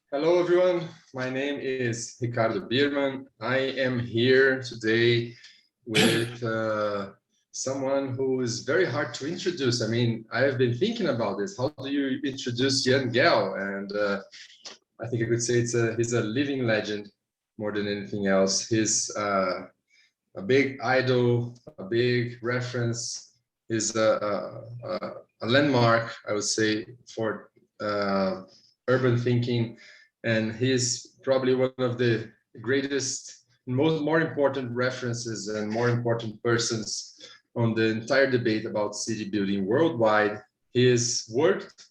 Hello, everyone. My name is Ricardo Bierman. I am here today with someone who is very hard to introduce. I mean, I have been thinking about this. How do you introduce Jan Gehl? And I think I could say he's a living legend more than anything else. He's a big idol, a big reference. He's a landmark, I would say, for urban thinking, and he's probably one of the greatest, more important references and more important persons on the entire debate about city building worldwide. He has worked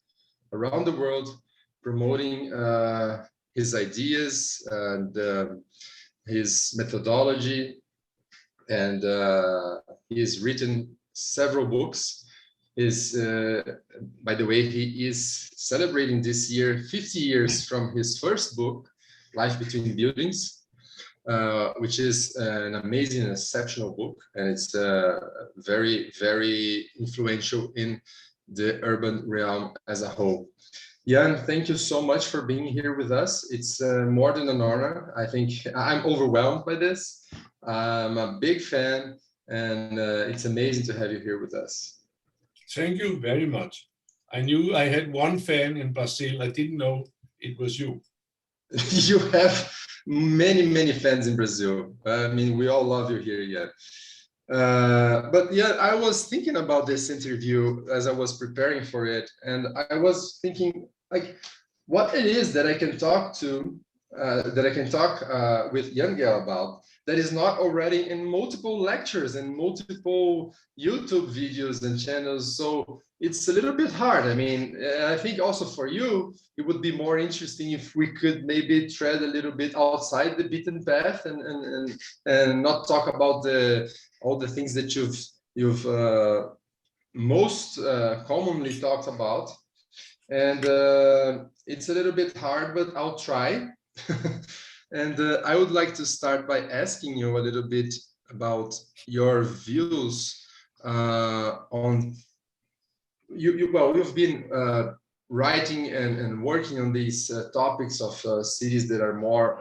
around the world promoting his ideas and his methodology, and he has written several books. By the way, he is celebrating this year 50 years from his first book, Life Between Buildings, which is an amazing and exceptional book, and it's very, very influential in the urban realm as a whole. Jan, thank you so much for being here with us. It's more than an honor. I think I'm overwhelmed by this. I'm a big fan, and it's amazing to have you here with us. Thank you very much. I knew I had one fan in Brazil. I didn't know it was you. You have many, many fans in Brazil. I mean, we all love you here, Jan. But yeah, I was thinking about this interview as I was preparing for it, and I was thinking, like, what it is that I can talk with Jan Gehl about that is not already in multiple lectures and multiple YouTube videos and channels. So it's a little bit hard. I mean, I think also for you, it would be more interesting if we could maybe tread a little bit outside the beaten path and not talk about all the things that you've most commonly talked about. And it's a little bit hard, but I'll try. And I would like to start by asking you a little bit about your views on you've been writing and working on these topics of cities that are more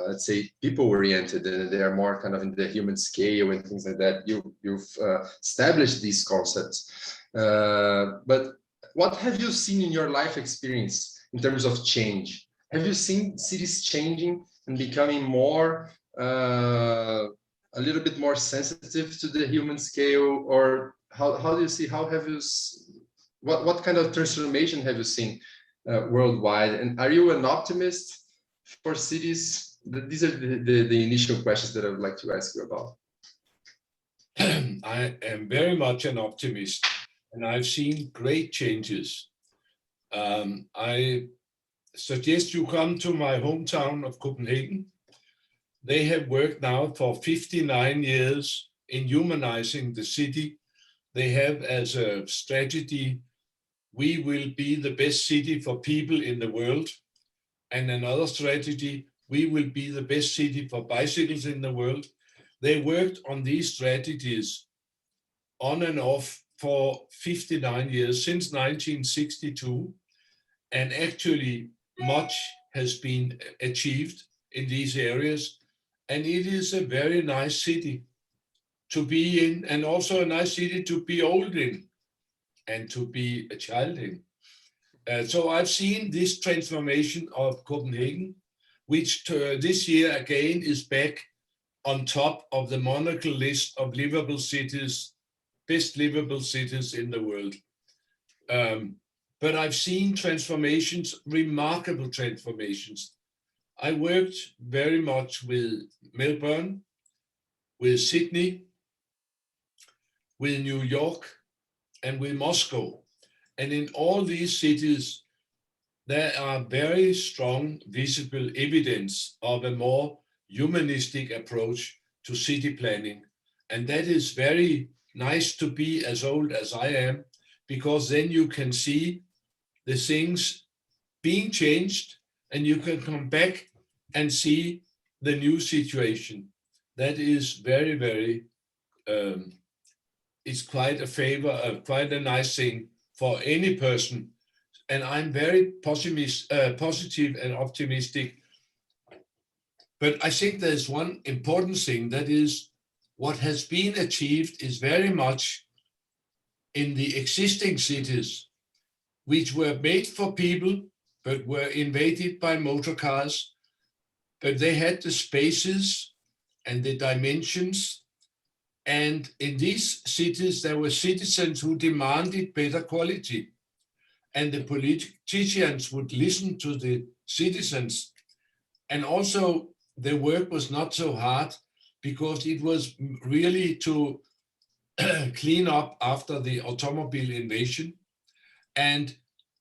let's say people oriented, and they are more kind of in the human scale and things like that. You've established these concepts, but what have you seen in your life experience in terms of change? Have you seen cities changing and becoming more, a little bit more sensitive to the human scale, or how do you see? How have you? What kind of transformation have you seen worldwide? And are you an optimist for cities? These are the initial questions that I would like to ask you about. I am very much an optimist, and I've seen great changes. I suggest you come to my hometown of Copenhagen. They have worked now for 59 years in humanizing the city. They have as a strategy, we will be the best city for people in the world. And another strategy, we will be the best city for bicycles in the world. They worked on these strategies on and off for 59 years, since 1962. And actually, much has been achieved in these areas, and it is a very nice city to be in, and also a nice city to be old in and to be a child in. So I've seen this transformation of Copenhagen, which this year again is back on top of the monarchical list of livable cities, best livable cities in the world. But I've seen transformations, remarkable transformations. I worked very much with Melbourne, with Sydney, with New York, and with Moscow. And in all these cities, there are very strong visible evidence of a more humanistic approach to city planning. And that is very nice to be as old as I am, because then you can see the things being changed, and you can come back and see the new situation. That is very, very, it's quite a favor, quite a nice thing for any person and I'm very positive and optimistic. But I think there's one important thing, that is what has been achieved is very much in the existing cities, which were made for people, but were invaded by motor cars. But they had the spaces and the dimensions. And in these cities, there were citizens who demanded better quality. And the politicians would listen to the citizens. And also, the work was not so hard because it was really to clean up after the automobile invasion. And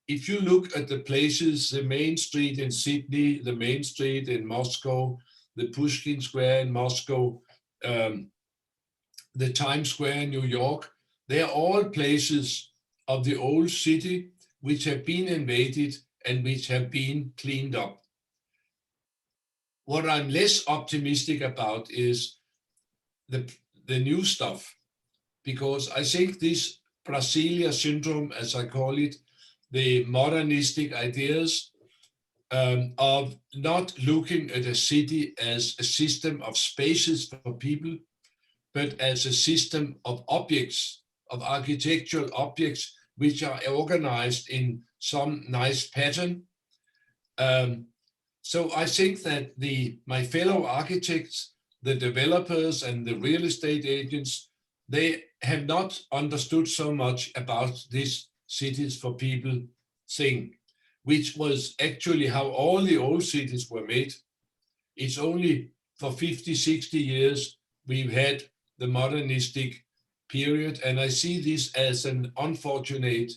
if you look at the places, the main street in Sydney, the main street in Moscow, the Pushkin Square in Moscow, the Times Square in New York, they are all places of the old city which have been invaded and which have been cleaned up. What I'm less optimistic about is the new stuff, because I think this Brasília syndrome, as I call it, the modernistic ideas of not looking at a city as a system of spaces for people, but as a system of objects, of architectural objects, which are organized in some nice pattern. So I think that my fellow architects, the developers and the real estate agents, they have not understood so much about this cities for people thing, which was actually how all the old cities were made. It's only for 50, 60 years we've had the modernistic period, and I see this as an unfortunate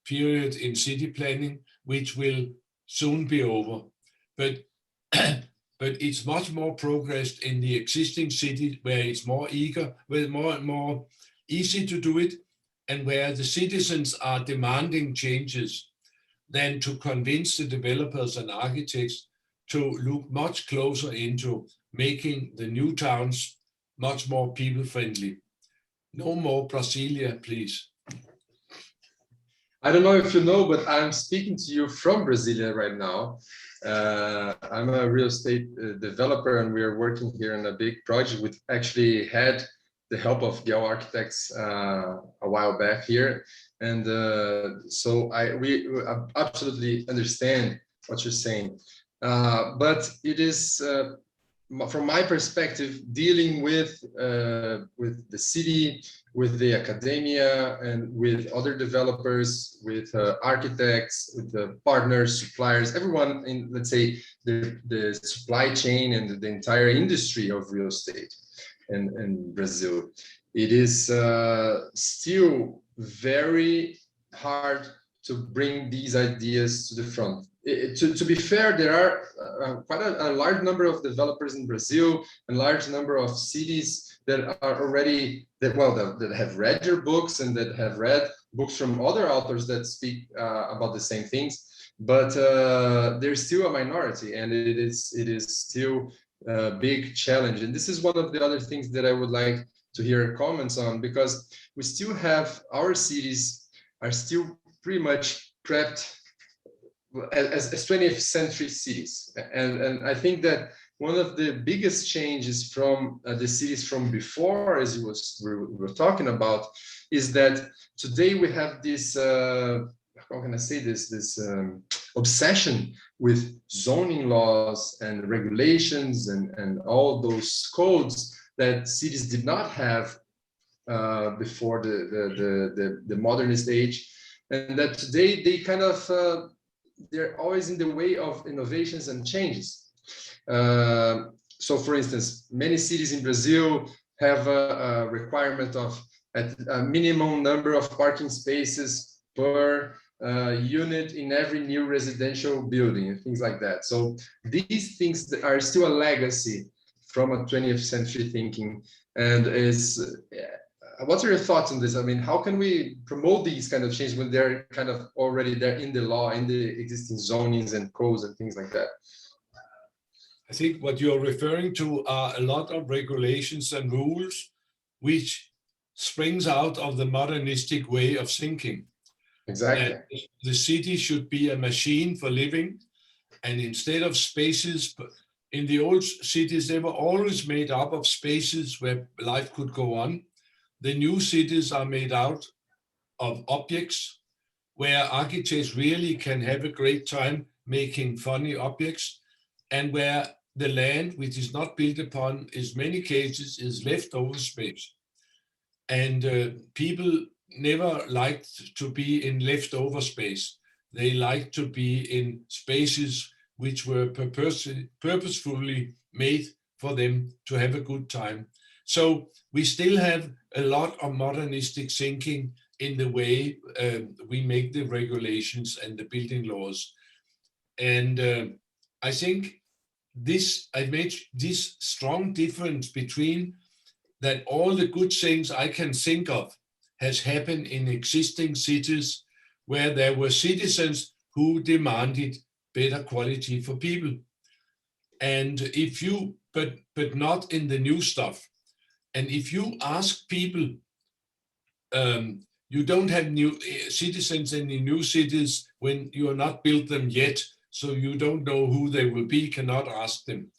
period in city planning, which will soon be over. But but it's much more progressed in the existing cities, where it's more more easy to do it, and where the citizens are demanding changes, than to convince the developers and architects to look much closer into making the new towns much more people-friendly. No more Brasília, please. I don't know if you know, but I'm speaking to you from Brasília right now. I'm a real estate developer, and we are working here on a big project. We actually had the help of Gehl Architects a while back here. And so we absolutely understand what you're saying. But it is, from my perspective, dealing with the city, with the academia, and with other developers, with architects, with the partners, suppliers, everyone in, let's say, the supply chain and the entire industry of real estate in Brazil. It is still very hard to bring these ideas to the front. To be fair, there are quite a large number of developers in Brazil, and large number of cities that are already, that have read your books and that have read books from other authors that speak about the same things. But there's still a minority, and it is still a big challenge. And this is one of the other things that I would like to hear comments on, because we still have, our cities are still pretty much prepped as 20th century cities. And I think that one of the biggest changes from the cities from before, as we were talking about, is that today we have this, how can I say this obsession with zoning laws and regulations and all those codes that cities did not have before the modernist age, and that today they kind of they're always in the way of innovations and changes. So, for instance, many cities in Brazil have a requirement of a minimum number of parking spaces per unit in every new residential building and things like that. So these things that are still a legacy from a 20th century thinking. And what are your thoughts on this? I mean, how can we promote these kind of changes when they're kind of already there in the law, in the existing zonings and codes and things like that? I think what you're referring to are a lot of regulations and rules which springs out of the modernistic way of thinking. Exactly. The city should be a machine for living, and instead of spaces, in the old cities, they were always made up of spaces where life could go on. The new cities are made out of objects where architects really can have a great time making funny objects, and where the land which is not built upon in many cases is leftover space. And people never liked to be in leftover space. They liked to be in spaces which were purposefully made for them to have a good time. So we still have a lot of modernistic thinking in the way we make the regulations and the building laws. And I think I made this strong difference between that all the good things I can think of has happened in existing cities where there were citizens who demanded better quality for people. And if you, but not in the new stuff. And if you ask people, you don't have new citizens in the new cities when you are not built them yet, so you don't know who they will be, cannot ask them.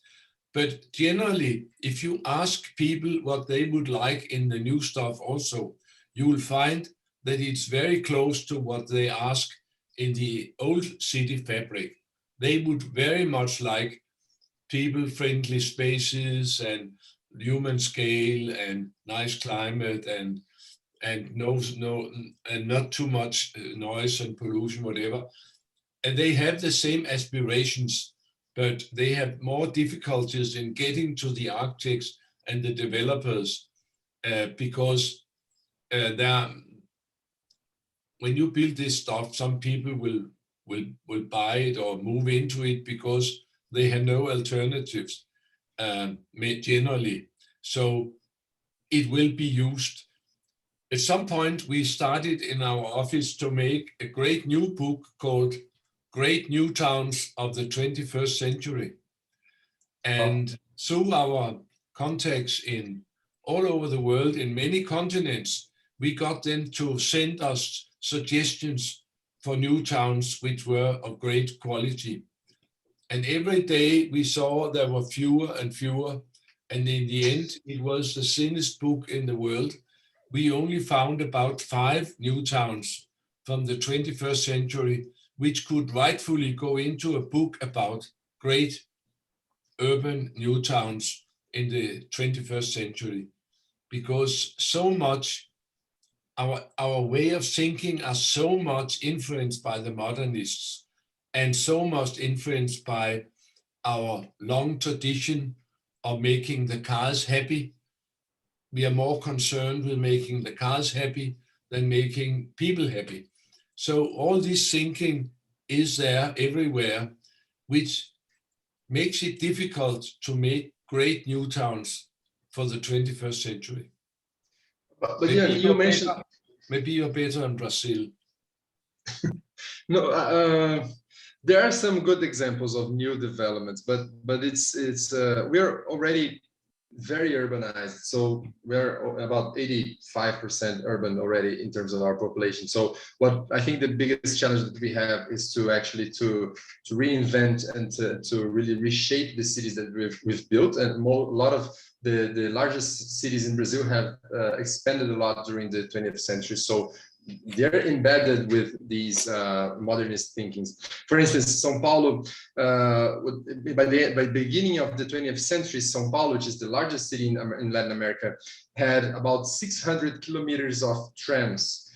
But generally, if you ask people what they would like in the new stuff also, you will find that it's very close to what they ask in the old city fabric. They would very much like people-friendly spaces and human scale and nice climate and not too much noise and pollution, whatever. And they have the same aspirations, but they have more difficulties in getting to the architects and the developers because when you build this stuff, some people will buy it or move into it because they have no alternatives generally. So it will be used. At some point, we started in our office to make a great new book called Great New Towns of the 21st Century. And through our contacts in all over the world, in many continents, we got them to send us suggestions for new towns which were of great quality. And every day we saw there were fewer and fewer. And in the end, it was the thinnest book in the world. We only found about 5 new towns from the 21st century which could rightfully go into a book about great urban new towns in the 21st century, because so much, our way of thinking are so much influenced by the modernists and so much influenced by our long tradition of making the cars happy. We are more concerned with making the cars happy than making people happy. So all this thinking is there everywhere, which makes it difficult to make great new towns for the 21st century. But yeah, you mentioned... Maybe you're better in Brazil. No, there are some good examples of new developments, but we're already very urbanized. So we're about 85% urban already in terms of our population. So what I think the biggest challenge that we have is to actually to reinvent and to really reshape the cities that we've built. And a lot of the largest cities in Brazil have expanded a lot during the 20th century. So they're embedded with these modernist thinkings. For instance, São Paulo, by the beginning of the 20th century, São Paulo, which is the largest city in Latin America, had about 600 kilometers of trams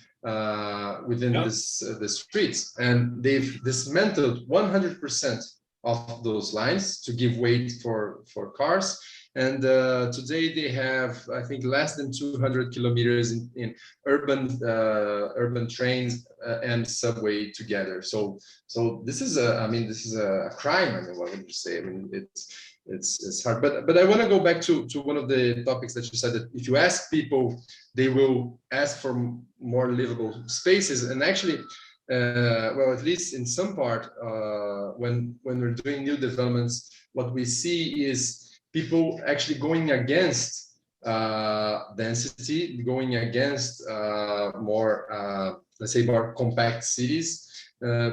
within the streets, and they've dismantled 100% of those lines to give weight for cars. And today they have, I think, less than 200 kilometers in urban trains and subway together. So this is a crime. I mean, what would you say? I mean, it's hard. But I want to go back to one of the topics that you said, that if you ask people, they will ask for more livable spaces. And actually, well, at least in some part, when we're doing new developments, what we see is people actually going against density, going against more, let's say, more compact cities.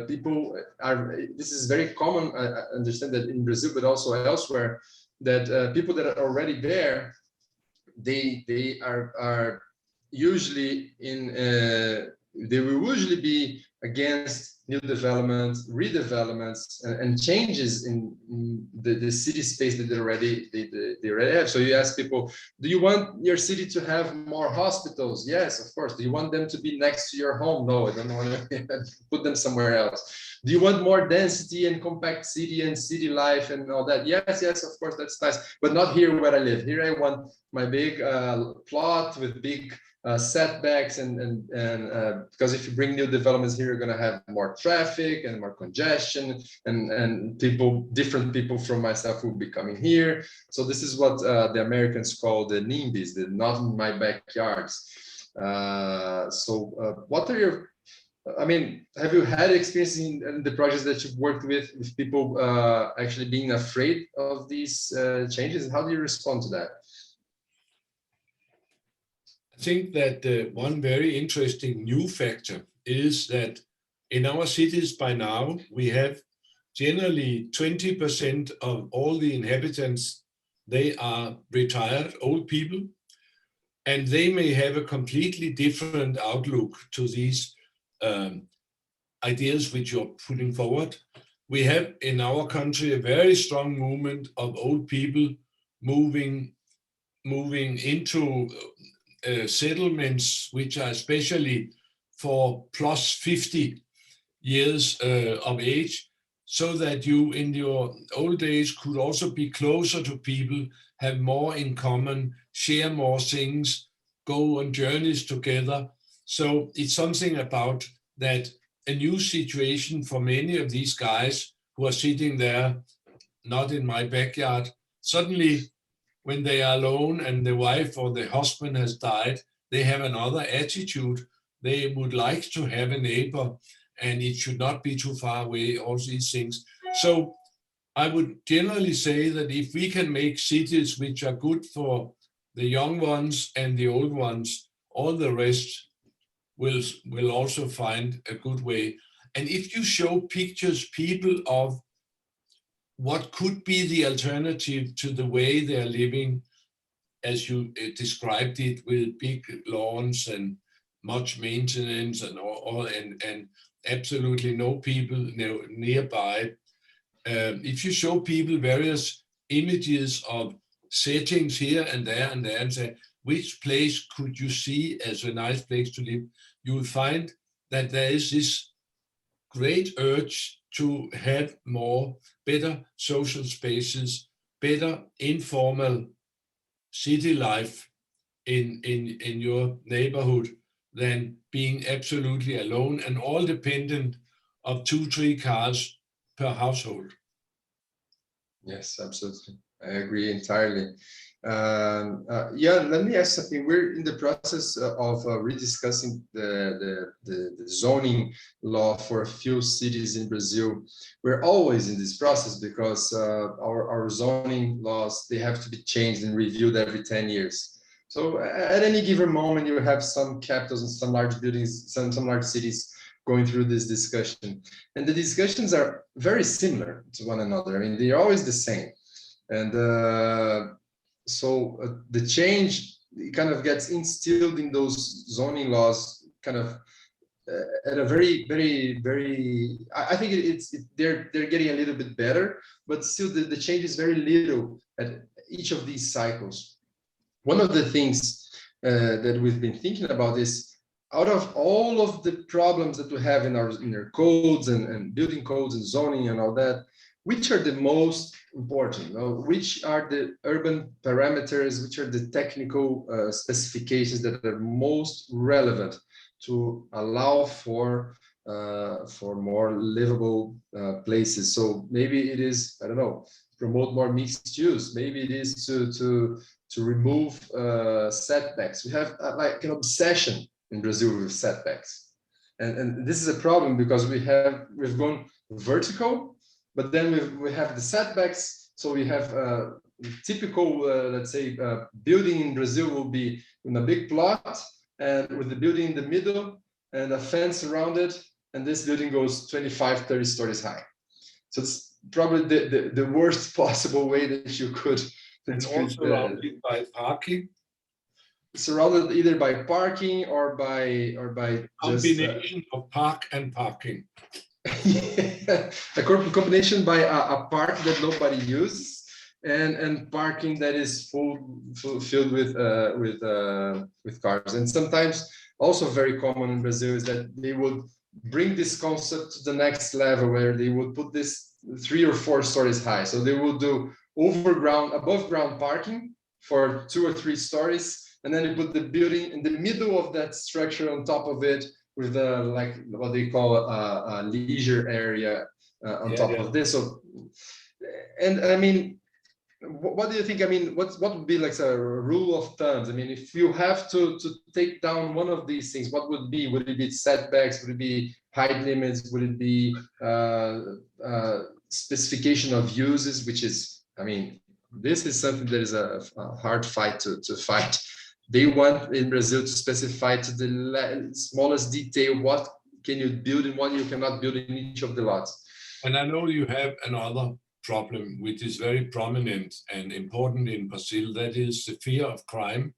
People are, this is very common, I understand that in Brazil, but also elsewhere, that people that are already there, they are usually in, they will usually be against new developments, redevelopments, and changes in the city space that they already have. So you ask people, do you want your city to have more hospitals? Yes, of course. Do you want them to be next to your home? No, I don't want to put them somewhere else. Do you want more density and compact city and city life and all that? Yes, yes, of course, that's nice, but not here where I live. Here I want my big plot with big setbacks, and because if you bring new developments here, you're going to have more traffic and more congestion, and people, different people from myself will be coming here. So this is what the Americans call the NIMBYs, the not in my backyards. What are your, I mean, have you had experience in the projects that you've worked with people actually being afraid of these changes, and how do you respond to that? I think that one very interesting new factor is that in our cities by now, we have generally 20% of all the inhabitants, they are retired old people, and they may have a completely different outlook to these ideas which you're putting forward. We have in our country a very strong movement of old people moving into settlements which are especially for plus 50 years of age, so that you in your old days could also be closer to people, have more in common, share more things, go on journeys together. So it's something about that, a new situation for many of these guys who are sitting there, not in my backyard. Suddenly, when they are alone and the wife or the husband has died, they have another attitude. They would like to have a neighbor, and it should not be too far away, all these things. So I would generally say that if we can make cities which are good for the young ones and the old ones, all the rest will also find a good way. And if you show pictures, people, of what could be the alternative to the way they're living, as you described it, with big lawns and much maintenance and absolutely no people nearby. If you show people various images of settings here and there and say, which place could you see as a nice place to live, you will find that there is this great urge to have better social spaces, better informal city life in your neighborhood than being absolutely alone and all dependent of 2-3 cars per household. Yes, absolutely. I agree entirely. Yeah, let me ask something. We're in the process of rediscussing the zoning law for a few cities in Brazil. We're always in this process because our zoning laws, they have to be changed and reviewed every 10 years. So at any given moment, you have some capitals and some large buildings, some large cities going through this discussion. And the discussions are very similar to one another. I mean, they're always the same. And the change kind of gets instilled in those zoning laws kind of at a very, very, very, I think they're getting a little bit better, but still the change is very little at each of these cycles. One of the things that we've been thinking about is, out of all of the problems that we have in our codes and building codes and zoning and all that, which are the most important? Which are the urban parameters? Which are the technical specifications that are most relevant to allow for more livable places? So maybe it is, I don't know, promote more mixed use. Maybe it is to remove setbacks. We have like an obsession in Brazil with setbacks, and this is a problem because we've gone vertical, but then we have the setbacks. So we have typical, let's say, building in Brazil will be in a big plot and with the building in the middle and a fence around it. And this building goes 25, 30 stories high. So it's probably the worst possible way that you could. And also surrounded by parking. Surrounded either by parking or by combination of park and parking. A combination by a park that nobody uses and parking that is filled with cars. And sometimes also very common in Brazil is that they would bring this concept to the next level where they would put this 3 or 4 stories high. So they will do above ground parking for 2 or 3 stories, and then you put the building in the middle of that structure on top of it with like what they call a leisure area on top of this. So, and I mean, what do you think? I mean, what would be like a rule of thumbs? I mean, if you have to take down one of these things, what would be? Would it be setbacks? Would it be height limits? Would it be specification of uses? Which is, I mean, this is something that is a hard fight to fight. They want in Brazil to specify to the smallest detail what can you build and what you cannot build in each of the lots. And I know you have another problem which is very prominent and important in Brazil, that is the fear of crime.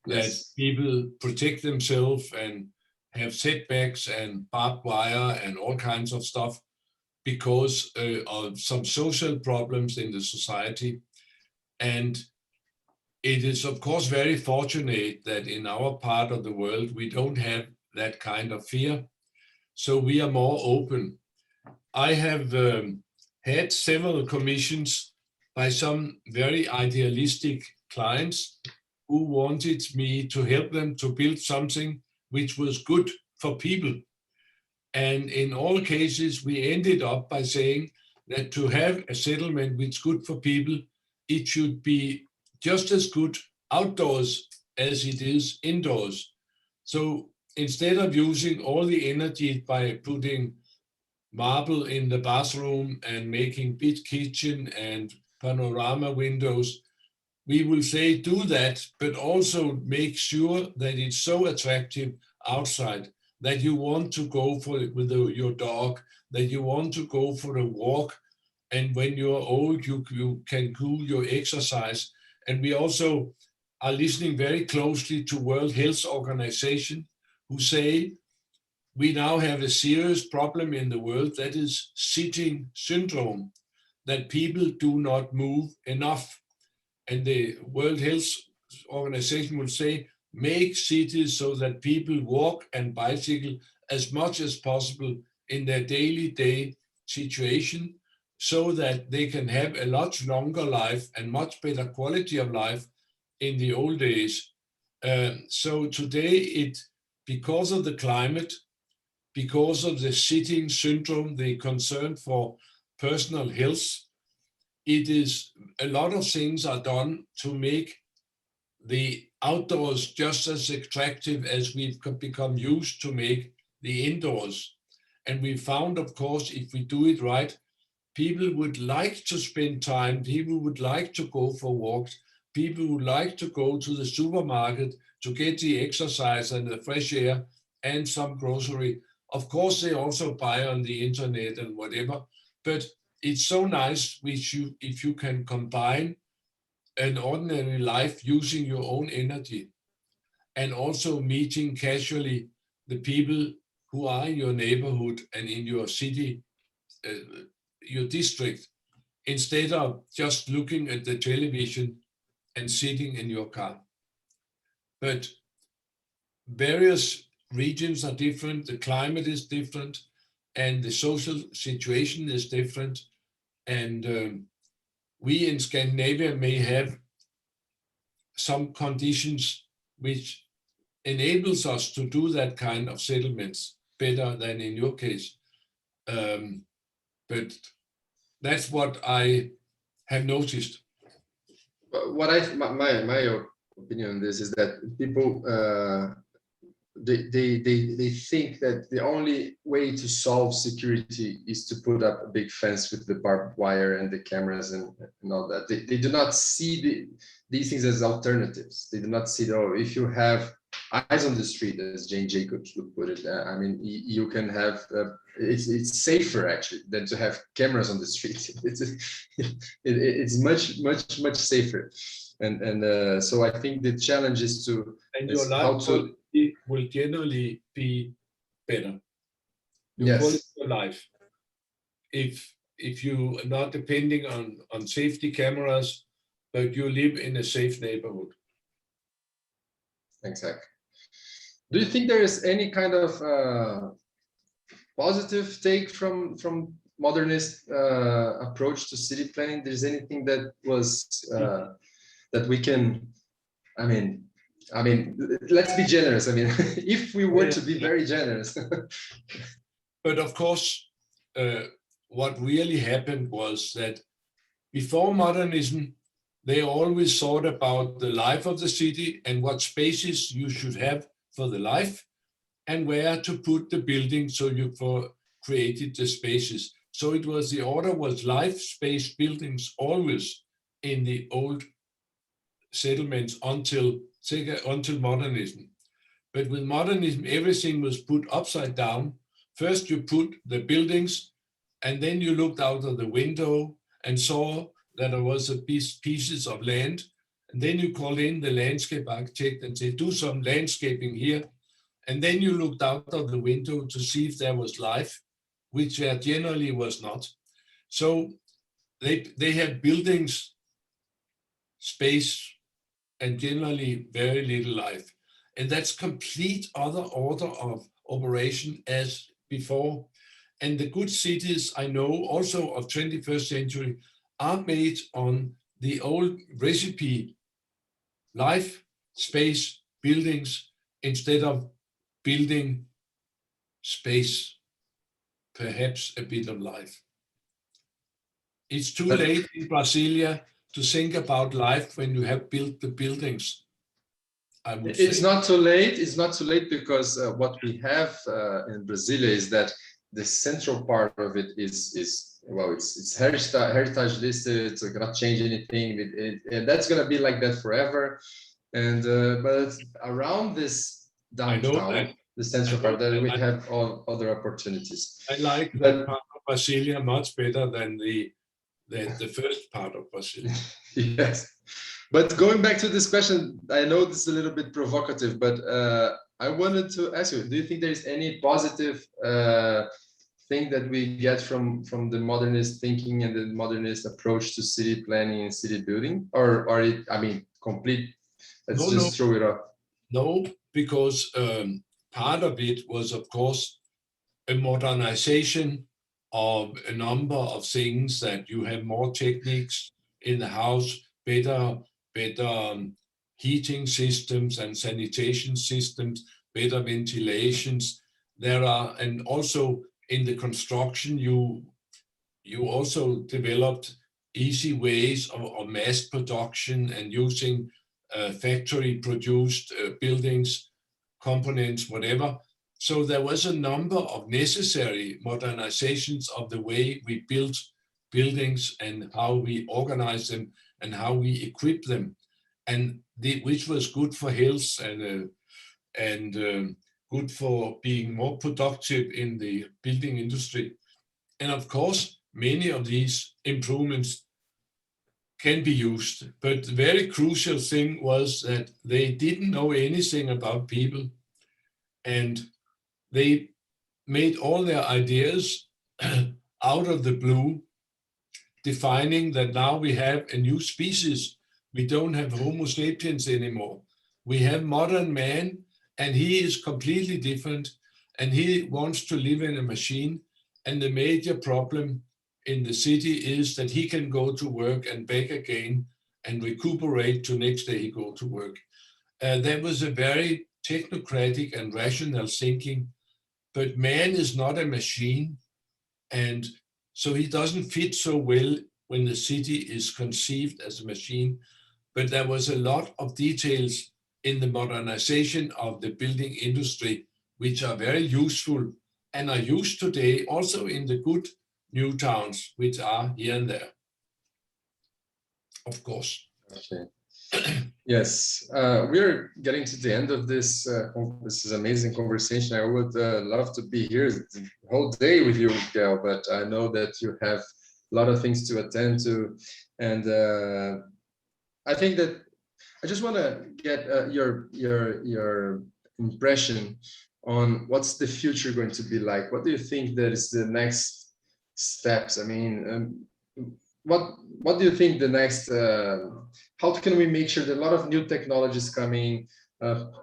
Yes. That people protect themselves and have setbacks and barbed wire and all kinds of stuff because of some social problems in the society. And it is, of course, very fortunate that in our part of the world, we don't have that kind of fear. So we are more open. I have had several commissions by some very idealistic clients who wanted me to help them to build something which was good for people. And in all cases, we ended up by saying that to have a settlement which is good for people, it should be just as good outdoors as it is indoors. So instead of using all the energy by putting marble in the bathroom and making big kitchen and panorama windows, we will say do that, but also make sure that it's so attractive outside that you want to go for it with your dog, that you want to go for a walk, and when you're old, you can do your exercise. And we also are listening very closely to World Health Organization, who say we now have a serious problem in the world, that is sitting syndrome, that people do not move enough. And the World Health Organization will say, make cities so that people walk and bicycle as much as possible in their daily day situation, so that they can have a much longer life and much better quality of life in the old days. So today, because of the climate, because of the sitting syndrome, the concern for personal health, it is a lot of things are done to make the outdoors just as attractive as we've become used to make the indoors. And we found, of course, if we do it right, people would like to spend time, people would like to go for walks, people would like to go to the supermarket to get the exercise and the fresh air and some grocery. Of course, they also buy on the internet and whatever, but it's so nice if you can combine an ordinary life using your own energy and also meeting casually the people who are in your neighborhood and in your city, your district, instead of just looking at the television and sitting in your car. But various regions are different, the climate is different, and the social situation is different. And we in Scandinavia may have some conditions which enables us to do that kind of settlements better than in your case. But that's what I have noticed. What my opinion on this is that people they think that the only way to solve security is to put up a big fence with the barbed wire and the cameras and all that. They do not see these things as alternatives. They do not see, oh, if you have eyes on the street, as Jan Gehl would put it, I mean, you can have, it's safer actually than to have cameras on the street. It's much safer. And so I think the challenge is to, and your life will generally be better. Your quality of life, if you are not depending on safety cameras, but you live in a safe neighborhood. Exactly. Do you think there is any kind of positive take from modernist approach to city planning? There's anything that was that we can, I mean, let's be generous. I mean, if we were to be very generous. But of course, what really happened was that before modernism, they always thought about the life of the city and what spaces you should have for the life and where to put the buildings, so you created the spaces. So it was, the order was life, space, buildings, always in the old settlements until modernism. But with modernism, everything was put upside down. First you put the buildings, and then you looked out of the window and saw that there was a pieces of land. And then you called in the landscape architect and said, do some landscaping here. And then you looked out of the window to see if there was life, which there generally was not. So they had buildings, space, and generally very little life. And that's complete other order of operation as before. And the good cities I know also of 21st century are made on the old recipe: life, space, buildings, instead of building, space, perhaps a bit of life. It's too late in Brasilia to think about life when you have built the buildings. I would say. It's not too late. It's not too late because what we have in Brasilia is that the central part of it is well, it's heritage listed. It's not change anything, and that's gonna be like that forever. And but around this downtown, the central part, that we have all other opportunities. I like that part of Brasilia much better than the first part of Brasilia. Yes. But going back to this question, I know this is a little bit provocative, but I wanted to ask you, do you think there is any positive thing that we get from the modernist thinking and the modernist approach to city planning and city building? Or it, I mean, complete, let's just throw it up. No, because part of it was, of course, a modernization of a number of things, that you have more techniques in the house, better heating systems and sanitation systems, better ventilations. There are, and also in the construction, you also developed easy ways of mass production and using factory-produced buildings, components, whatever. So there was a number of necessary modernizations of the way we built buildings and how we organize them and how we equip them, and which was good for health and good for being more productive in the building industry. And of course, many of these improvements can be used, but the very crucial thing was that they didn't know anything about people, and they made all their ideas out of the blue, defining that now we have a new species. We don't have Homo sapiens anymore. We have modern man, and he is completely different, and he wants to live in a machine. And the major problem in the city is that he can go to work and back again and recuperate to next day he go to work. That was a very technocratic and rational thinking, but man is not a machine, and so he doesn't fit so well when the city is conceived as a machine. But there was a lot of details in the modernization of the building industry, which are very useful and are used today also in the good new towns, which are here and there, of course. Okay. Yes, we're getting to the end of this. This is amazing conversation. I would love to be here the whole day with you, Gehl, but I know that you have a lot of things to attend to, and I think that I just want to get your impression on what's the future going to be like. What do you think that is the next steps? I mean, what do you think the next? How can we make sure that a lot of new technologies coming?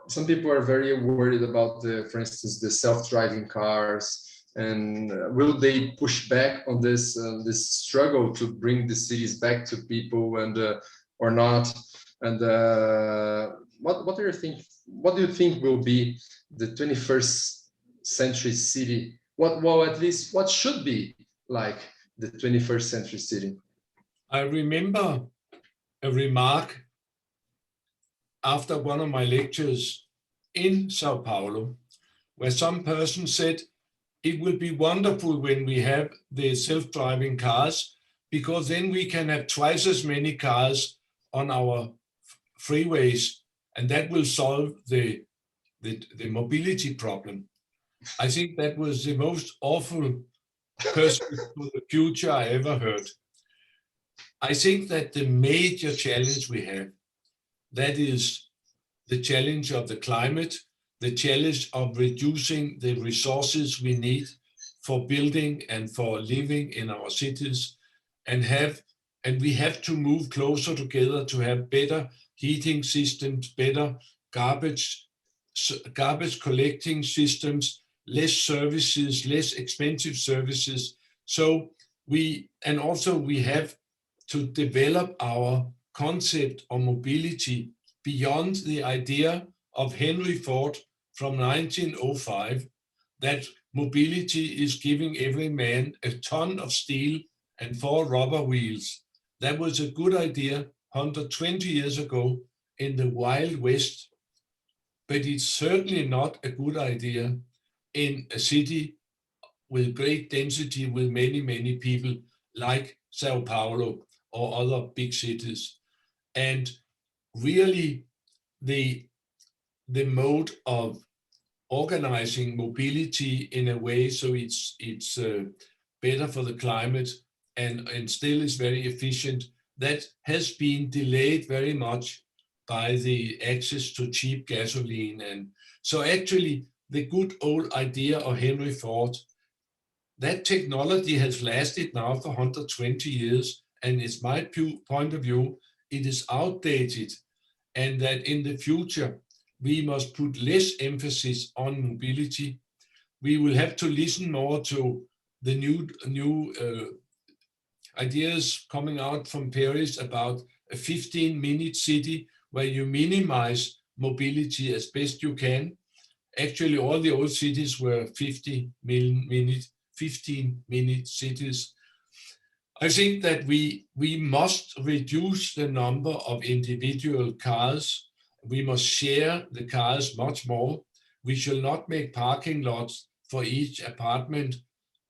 Some people are very worried about for instance, the self-driving cars. And will they push back on this this struggle to bring the cities back to people and or not? And what do you think? What do you think will be the 21st century city? Well, at least what should be like the 21st century city? I remember a remark after one of my lectures in São Paulo, where some person said, it will be wonderful when we have the self-driving cars, because then we can have twice as many cars on our freeways, and that will solve the mobility problem. I think that was the most awful perspective for the future I ever heard. I think that the major challenge we have, that is the challenge of the climate, the challenge of reducing the resources we need for building and for living in our cities, and we have to move closer together to have better heating systems, better garbage collecting systems, less services, less expensive services. So we have to develop our concept of mobility beyond the idea of Henry Ford from 1905, that mobility is giving every man a ton of steel and 4 rubber wheels. That was a good idea 120 years ago in the Wild West, but it's certainly not a good idea in a city with great density, with many, many people like São Paulo or other big cities. And really the mode of organizing mobility in a way so it's better for the climate and still is very efficient, that has been delayed very much by the access to cheap gasoline. And so actually the good old idea of Henry Ford, that technology has lasted now for 120 years, and it's my point of view, it is outdated, and that in the future we must put less emphasis on mobility. We will have to listen more to the new ideas coming out from Paris about a 15-minute city where you minimize mobility as best you can. Actually, all the old cities were 15-minute cities. I think that we must reduce the number of individual cars. We must share the cars much more. We shall not make parking lots for each apartment,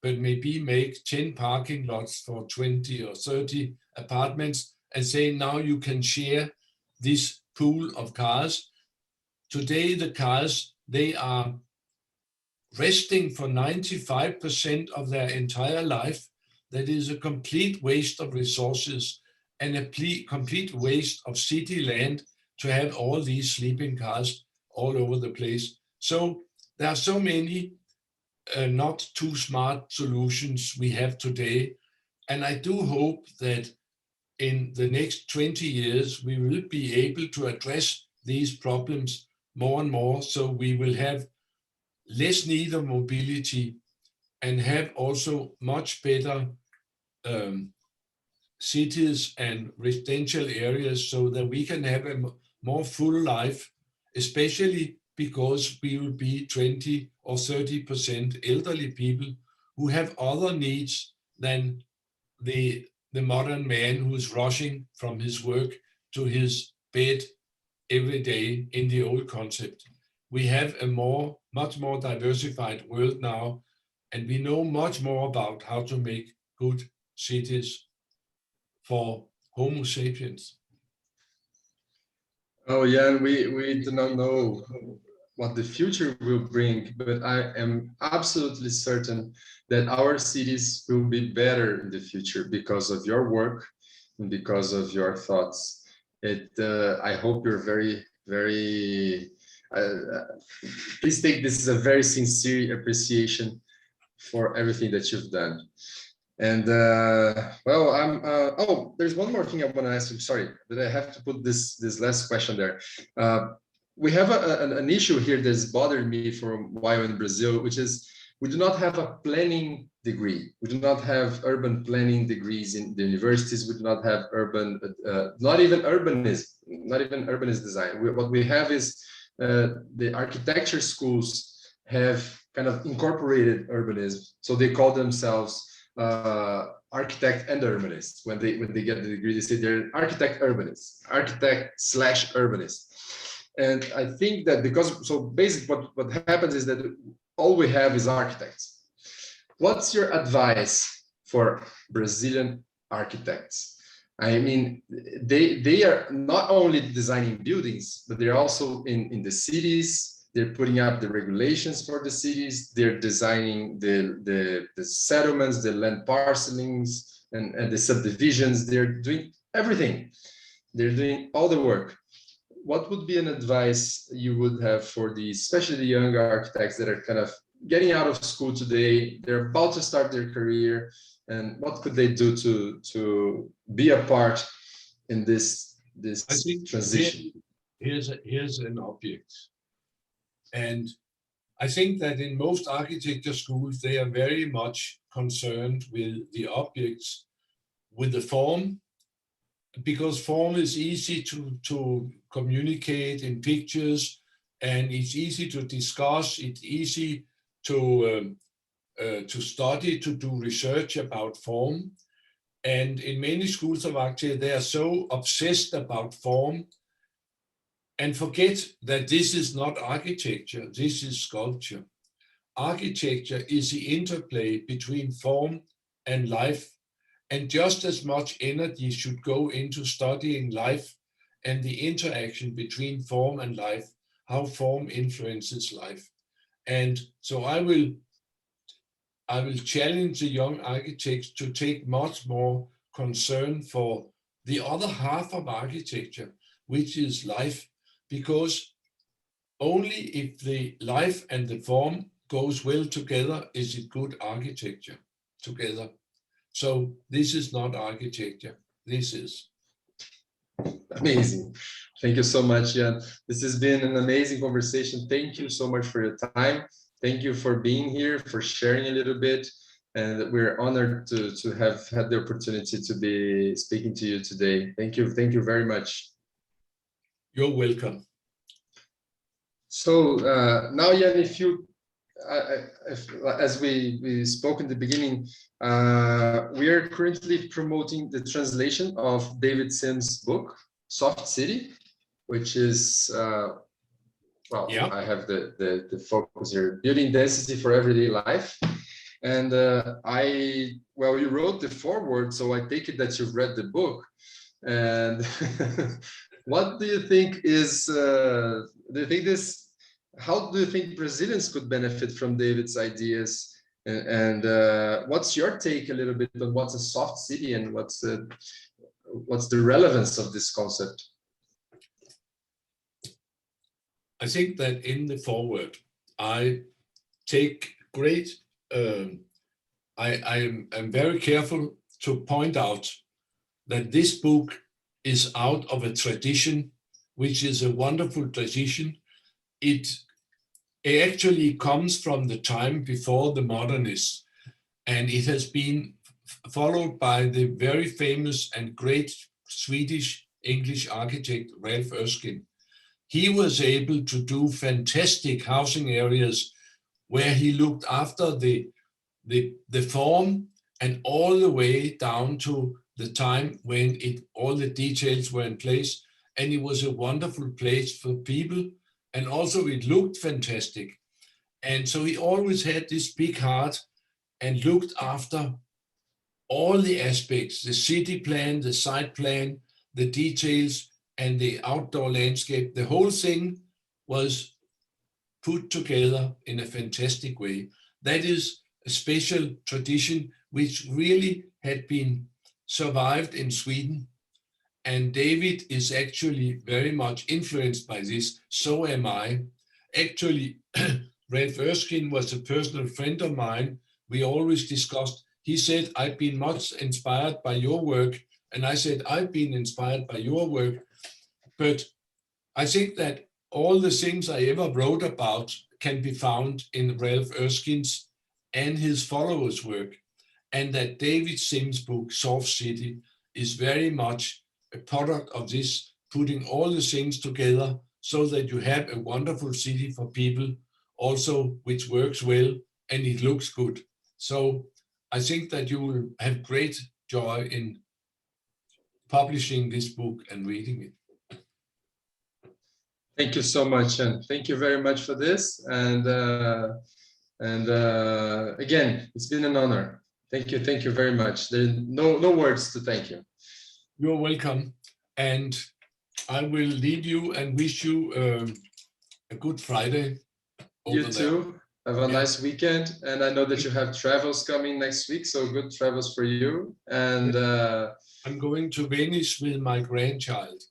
but maybe make 10 parking lots for 20 or 30 apartments and say, now you can share this pool of cars. Today, the cars, they are resting for 95% of their entire life. That is a complete waste of resources and a complete waste of city land to have all these sleeping cars all over the place. So there are so many not too smart solutions we have today. And I do hope that in the next 20 years, we will be able to address these problems more and more. So we will have less need of mobility and have also much better cities and residential areas so that we can have a more full life, especially because we will be 20 or 30% elderly people who have other needs than the modern man who is rushing from his work to his bed every day in the old concept. We have a much more diversified world now, and we know much more about how to make good cities for Homo sapiens. Oh yeah, we do not know what the future will bring, but I am absolutely certain that our cities will be better in the future because of your work and because of your thoughts. I hope you're very, very, please take this as a very sincere appreciation for everything that you've done. And well, oh, there's one more thing I want to ask you. Sorry, that I have to put this last question there. We have an issue here that's bothered me for a while in Brazil, which is we do not have a planning degree. We do not have urban planning degrees in the universities. We do not have urban, not even urbanist design. What we have is the architecture schools have kind of incorporated urbanism. So they call themselves architect and urbanist. When they get the degree, they say they're an architect urbanist, architect/urbanist. And I think that because, so basically what happens is that all we have is architects. What's your advice for Brazilian architects? I mean, they are not only designing buildings, but they're also in the cities. They're putting up the regulations for the cities. They're designing the settlements, the land parcelings, and the subdivisions. They're doing everything. They're doing all the work. What would be an advice you would have for especially the younger architects that are kind of getting out of school today? They're about to start their career, and what could they do to be a part in this transition? Here's an object. And I think that in most architecture schools, they are very much concerned with the objects, with the form, because form is easy to communicate in pictures, and it's easy to discuss, it's easy to study, to do research about form. And in many schools of architecture, they are so obsessed about form and forget that this is not architecture, this is sculpture. Architecture is the interplay between form and life, and just as much energy should go into studying life and the interaction between form and life, how form influences life. And so I will challenge the young architects to take much more concern for the other half of architecture, which is life, because only if the life and the form goes well together is it good architecture together. So this is not architecture, this is. Amazing. Thank you so much, Jan. This has been an amazing conversation. Thank you so much for your time. Thank you for being here, for sharing a little bit. And we're honored to have had the opportunity to be speaking to you today. Thank you very much. You're welcome. So now, Jan, as we spoke in the beginning, we are currently promoting the translation of David Sims' book, Soft City, which is, well, yeah. I have the focus here, building density for everyday life. And you wrote the foreword, so I take it that you've read the book. And what do you think is, how do you think Brazilians could benefit from David's ideas? And what's your take a little bit on what's a soft city and what's the relevance of this concept? I think that in the foreword, I take great, I am very careful to point out that this book is out of a tradition, which is a wonderful tradition. It actually comes from the time before the modernists, and it has been followed by the very famous and great Swedish English architect Ralph Erskine. He was able to do fantastic housing areas where he looked after the form and all the way down to the time when all the details were in place. and it was a wonderful place for people, and also it looked fantastic. And so he always had this big heart and looked after all the aspects, the city plan, the site plan, the details, and the outdoor landscape. The whole thing was put together in a fantastic way. That is a special tradition which really had been survived in Sweden. And David is actually very much influenced by this. So am I. Actually, Ralph Erskine was a personal friend of mine. We always discussed. He said, I've been much inspired by your work. And I said, I've been inspired by your work. But I think that all the things I ever wrote about can be found in Ralph Erskine's and his followers' work. And that David Sim's book, Soft City, is very much a product of this, putting all the things together so that you have a wonderful city for people, also which works well and it looks good. So I think that you will have great joy in publishing this book and reading it. Thank you so much, and thank you very much for this. And again, it's been an honor. Thank you very much. There are no words to thank you. You're welcome, and I will leave you and wish you a good Friday. You too. Have a nice weekend, and I know that you have travels coming next week, so good travels for you. And I'm going to Venice with my grandchild.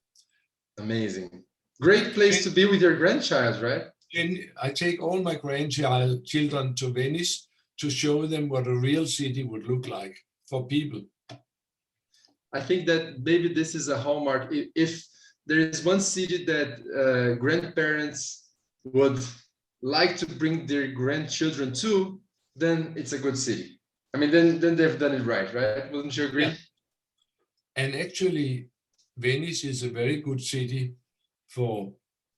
Amazing. Great place to be with your grandchild, right? And I take all my grandchildren to Venice to show them what a real city would look like for people. I think that maybe this is a hallmark. If there is one city that grandparents would like to bring their grandchildren to, then it's a good city. I mean, then they've done it right? Wouldn't you agree? Yeah. And actually, Venice is a very good city for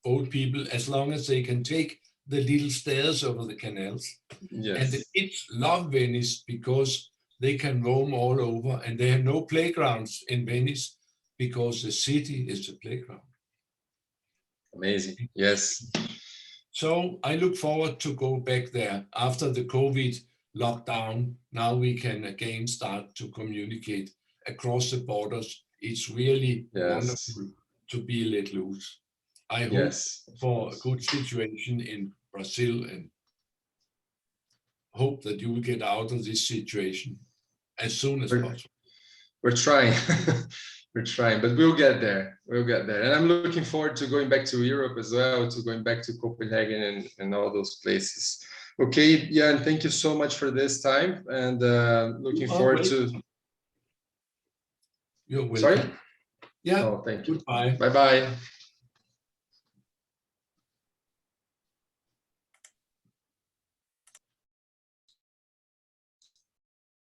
old people, as long as they can take the little stairs over the canals. Yes. And the kids love Venice because they can roam all over, and they have no playgrounds in Venice because the city is a playground. Amazing. Yes. So I look forward to go back there after the COVID lockdown. Now we can again start to communicate across the borders. It's really wonderful to be let loose. I hope for a good situation in Brazil, and hope that you will get out of this situation as soon as possible. We're trying. We're trying, but we'll get there. We'll get there. And I'm looking forward to going back to Europe as well, to going back to Copenhagen and all those places. Okay, Jan, thank you so much for this time, and looking forward to... You're welcome. Sorry? Yeah. Oh, thank you. Goodbye. Bye-bye.